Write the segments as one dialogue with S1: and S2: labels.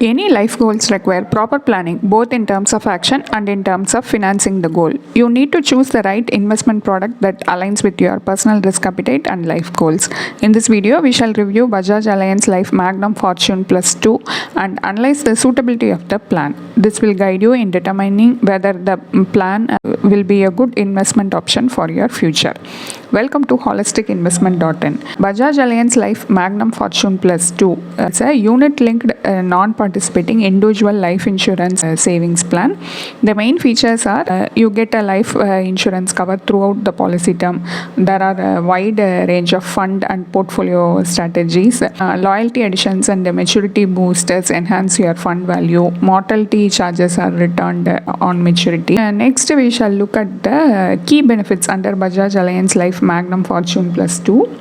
S1: Any life goals require proper planning, both in terms of action and in terms of financing the goal. You need to choose the right investment product that aligns with your personal risk appetite and life goals. In this video, we shall review Bajaj Allianz Life Magnum Fortune Plus 2 and analyze the suitability of the plan. This will guide you in determining whether the plan will be a good investment option for your future. Welcome to holisticinvestment.in. Bajaj Allianz Life Magnum Fortune Plus 2 is a unit-linked non-participating individual life insurance savings plan. The main features are you get a life insurance cover throughout the policy term. There are a wide range of fund and portfolio strategies. Loyalty additions and maturity boosters enhance your fund value. Mortality charges are returned on maturity. Next, we shall look at the key benefits under Bajaj Allianz Life Magnum Fortune Plus 2.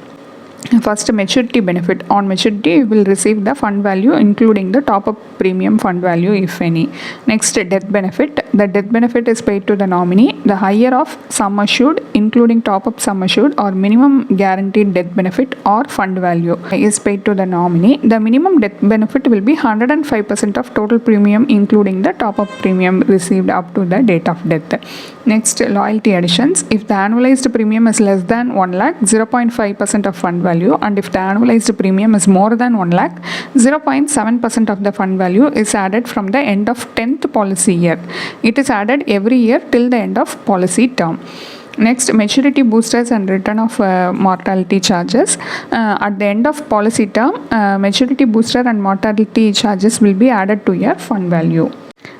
S1: First, maturity benefit. On maturity, you will receive the fund value including the top-up premium fund value if any. Next, death benefit. The death benefit is paid to the nominee. The higher of sum assured including top-up sum assured or minimum guaranteed death benefit or fund value is paid to the nominee. The minimum death benefit will be 105% of total premium including the top-up premium received up to the date of death. Next, loyalty additions. If the annualized premium is less than 1 lakh, 0.5% of fund value, and if the annualized premium is more than 1 lakh, 0.7% of the fund value is added from the end of 10th policy year. It is added every year till the end of policy term. Next, maturity boosters and return of mortality charges. At the end of policy term, maturity booster and mortality charges will be added to your fund value.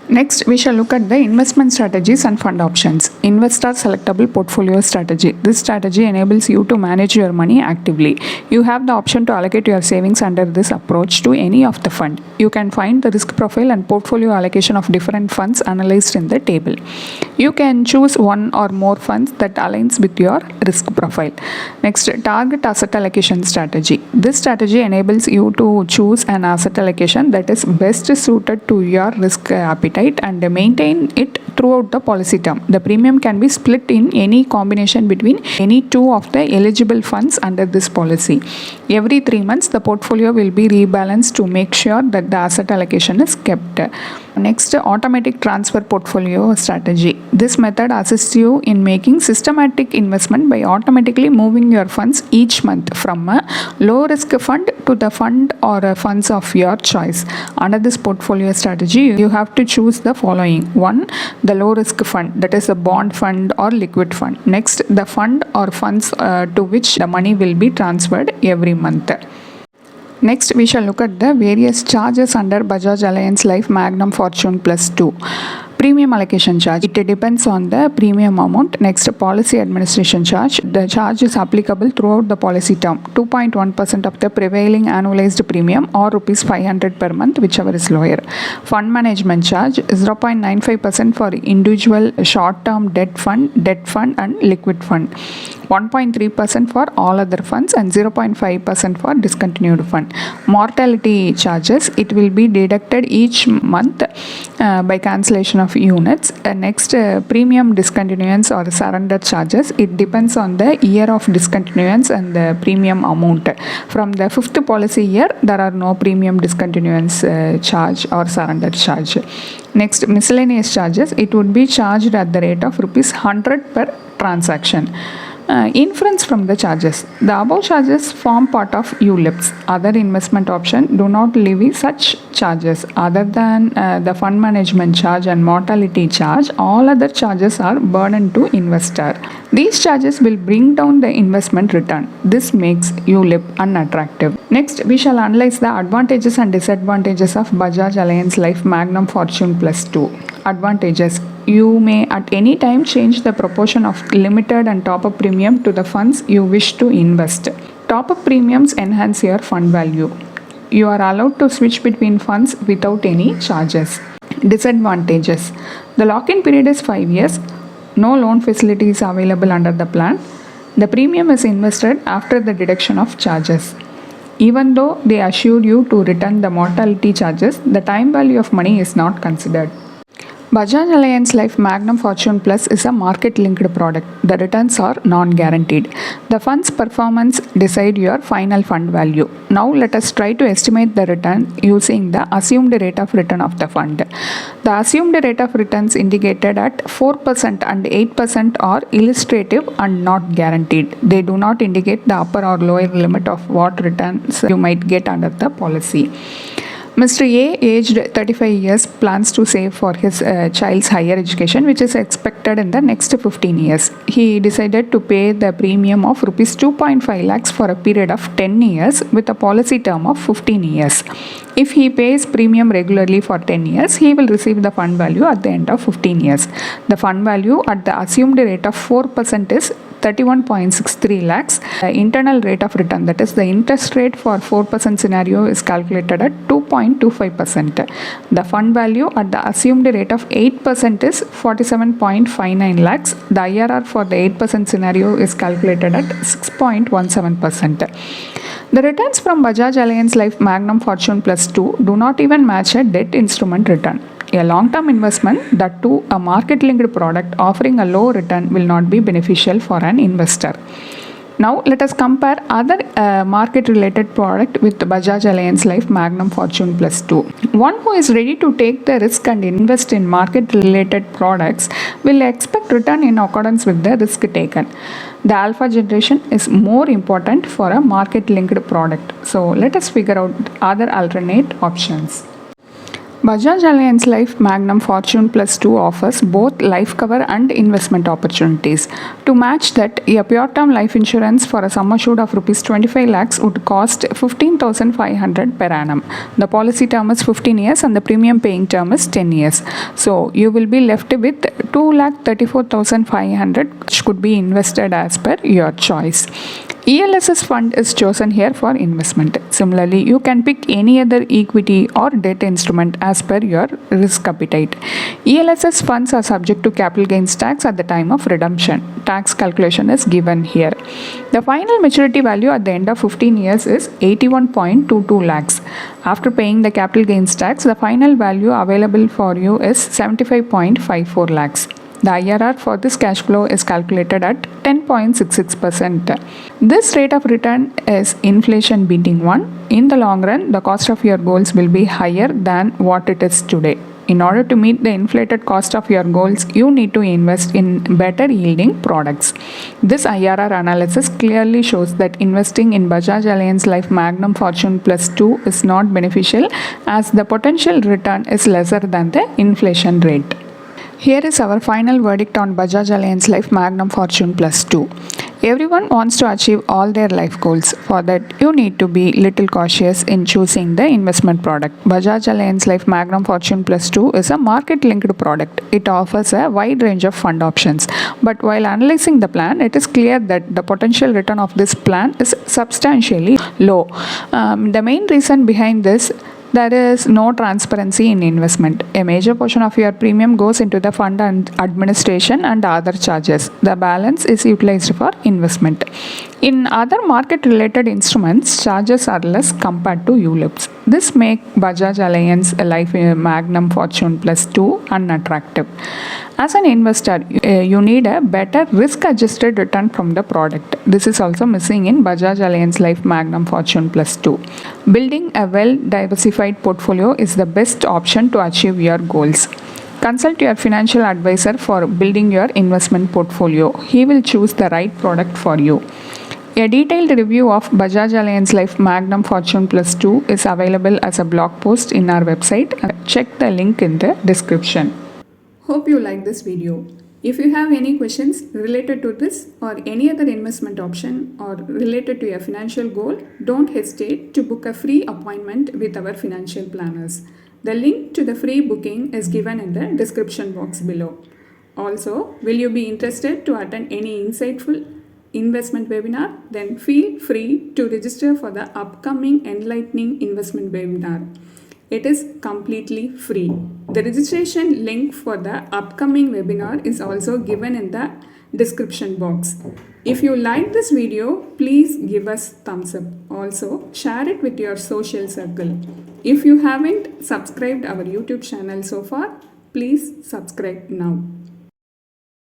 S1: Next, we shall look at the investment strategies and fund options. Investor selectable portfolio strategy. This strategy enables you to manage your money actively. You have the option to allocate your savings under this approach to any of the fund. You can find the risk profile and portfolio allocation of different funds analyzed in the table. You can choose one or more funds that aligns with your risk profile. Next, target asset allocation strategy. This strategy enables you to choose an asset allocation that is best suited to your risk appetite and maintain it throughout the policy term. The premium can be split in any combination between any two of the eligible funds under this policy. Every 3 months, the portfolio will be rebalanced to make sure that the asset allocation is kept. Next, automatic transfer portfolio strategy. This method assists you in making systematic investment by automatically moving your funds each month from a low risk fund to the fund or funds of your choice. Under this portfolio strategy, you have to choose the following. 1. The low risk fund, that is a bond fund or liquid fund. Next, the fund or funds to which the money will be transferred every month. Next, we shall look at the various charges under Bajaj Allianz Life Magnum Fortune Plus 2. Premium allocation charge. It depends on the premium amount. Next, policy administration charge. The charge is applicable throughout the policy term. 2.1% of the prevailing annualized premium or rupees 500 per month, whichever is lower. Fund management charge. 0.95% for individual short-term debt fund and liquid fund. 1.3% for all other funds and 0.5% for discontinued fund. Mortality charges. It will be deducted each month by cancellation of units. Next, premium discontinuance or surrender charges. It depends on the year of discontinuance and the premium amount. From the 5th policy year, there are no premium discontinuance charge or surrender charge. Next, miscellaneous charges. It would be charged at the rate of rupees 100 per transaction. Inference from the charges. The above charges form part of ULIPs. Other investment options do not levy such charges. Other than the fund management charge and mortality charge, all other charges are burden to investor. These charges will bring down the investment return. This makes ULIP unattractive. Next, we shall analyze the advantages and disadvantages of Bajaj Allianz Life Magnum Fortune Plus 2. Advantages. You may at any time change the proportion of limited and top-up premium to the funds you wish to invest. Top-up premiums enhance your fund value. You are allowed to switch between funds without any charges. Disadvantages. The lock-in period is 5 years. No loan facility is available under the plan. The premium is invested after the deduction of charges. Even though they assured you to return the mortality charges, the time value of money is not considered. Bajaj Allianz Life Magnum Fortune Plus is a market-linked product. The returns are non-guaranteed. The fund's performance decide your final fund value. Now let us try to estimate the return using the assumed rate of return of the fund. The assumed rate of returns indicated at 4% and 8% are illustrative and not guaranteed. They do not indicate the upper or lower limit of what returns you might get under the policy. Mr. A, aged 35 years, plans to save for his child's higher education, which is expected in the next 15 years. He decided to pay the premium of Rs 2.5 lakhs for a period of 10 years with a policy term of 15 years. If he pays premium regularly for 10 years, he will receive the fund value at the end of 15 years. The fund value at the assumed rate of 4% is 31.63 lakhs. The internal rate of return, that is the interest rate for 4% scenario, is calculated at 2.25%. The fund value at the assumed rate of 8% is 47.59 lakhs. The IRR for the 8% scenario is calculated at 6.17%. The returns from Bajaj Allianz Life Magnum Fortune Plus 2 do not even match a debt instrument return. A long-term investment, that too a market-linked product offering a low return, will not be beneficial for an investor. Now let us compare other market-related product with Bajaj Allianz Life Magnum Fortune Plus 2. One who is ready to take the risk and invest in market-related products will expect return in accordance with the risk taken. The alpha generation is more important for a market-linked product. So let us figure out other alternate options. Bajaj Allianz Life Magnum Fortune Plus 2 offers both life cover and investment opportunities. To match that, a pure term life insurance for a sum assured of Rs 25 lakhs would cost 15,500 per annum. The policy term is 15 years and the premium paying term is 10 years. So you will be left with 2,34,500, which could be invested as per your choice. ELSS fund is chosen here for investment. Similarly, you can pick any other equity or debt instrument as per your risk appetite. ELSS funds are subject to capital gains tax at the time of redemption. Tax calculation is given here. The final maturity value at the end of 15 years is 81.22 lakhs. After paying the capital gains tax, the final value available for you is 75.54 lakhs. The IRR for this cash flow is calculated at 10.66%. This rate of return is inflation beating one. In the long run, the cost of your goals will be higher than what it is today. In order to meet the inflated cost of your goals, you need to invest in better yielding products. This IRR analysis clearly shows that investing in Bajaj Allianz Life Magnum Fortune Plus 2 is not beneficial, as the potential return is lesser than the inflation rate. Here is our final verdict on Bajaj Allianz Life Magnum Fortune Plus 2. Everyone wants to achieve all their life goals. For that, you need to be little cautious in choosing the investment product. Bajaj Allianz Life Magnum Fortune Plus 2 is a market-linked product. It offers a wide range of fund options. But while analyzing the plan, it is clear that the potential return of this plan is substantially low. The main reason behind this, there is no transparency in investment. A major portion of your premium goes into the fund and administration and other charges. The balance is utilized for investment. In other market-related instruments, charges are less compared to ULIPs. This makes Bajaj Allianz Life Magnum Fortune Plus 2 unattractive. As an investor, you need a better risk-adjusted return from the product. This is also missing in Bajaj Allianz Life Magnum Fortune Plus 2. Building a well-diversified portfolio is the best option to achieve your goals. Consult your financial advisor for building your investment portfolio. He will choose the right product for you. A detailed review of Bajaj Allianz Life Magnum Fortune Plus 2 is available as a blog post in our website. Check the link in the description. Hope you like this video. If you have any questions related to this or any other investment option or related to your financial goal, don't hesitate to book a free appointment with our financial planners. The link to the free booking is given in the description box below. Also, will you be interested to attend any insightful investment webinar? Then feel free to register for the upcoming enlightening investment webinar. It is completely free. The registration link for the upcoming webinar is also given in the description box. If you like this video, please give us thumbs up. Also, share it with your social circle. If you haven't subscribed our YouTube channel so far, Please subscribe now.